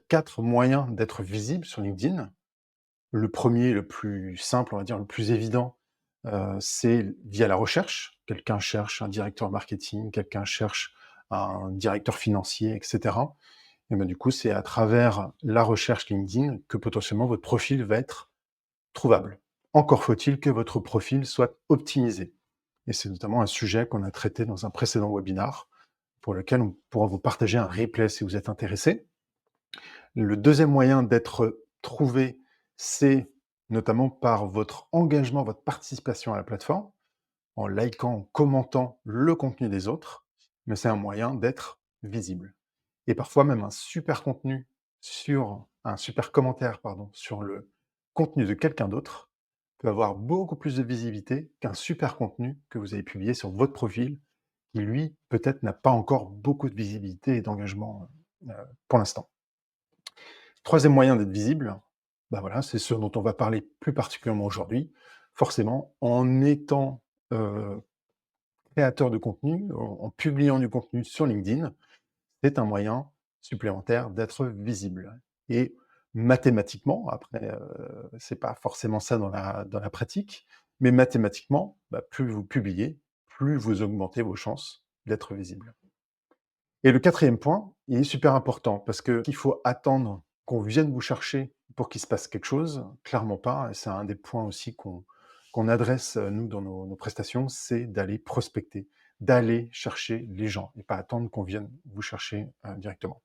4 moyens d'être visible sur LinkedIn. Le premier, le plus simple, on va dire, le plus évident, c'est via la recherche. Quelqu'un cherche un directeur marketing, quelqu'un cherche un directeur financier et cetera. Et ben, du coup, c'est à travers la recherche LinkedIn que potentiellement votre profil va être trouvable. Encore faut-il que votre profil soit optimisé. Et c'est notamment un sujet qu'on a traité dans un précédent webinar, pour lequel on pourra vous partager un replay si vous êtes intéressé. Le deuxième moyen d'être trouvé, c'est notamment par votre engagement, votre participation à la plateforme, en likant, en commentant le contenu des autres, mais c'est un moyen d'être visible. Et parfois même un super commentaire, pardon, sur le contenu de quelqu'un d'autre peut avoir beaucoup plus de visibilité qu'un super contenu que vous avez publié sur votre profil, qui lui, peut-être, n'a pas encore beaucoup de visibilité et d'engagement, pour l'instant. Troisième moyen d'être visible, bah, voilà, c'est ce dont on va parler plus particulièrement aujourd'hui. Forcément, en étant, heu, créateur de contenu, en publiant du contenu sur LinkedIn, c'est un moyen supplémentaire d'être visible. Et mathématiquement, après, c'est pas forcément ça dans la pratique, mais mathématiquement, bah, plus vous publiez, plus vous augmentez vos chances d'être visible. Et le quatrième point, il est super important parce qu'il faut attendre qu'on vienne vous chercher pour qu'il se passe quelque chose, clairement pas. Et c'est un des points aussi qu'on adresse, nous, dans nos prestations, c'est d'aller prospecter, d'aller chercher les gens et pas attendre qu'on vienne vous chercher, directement.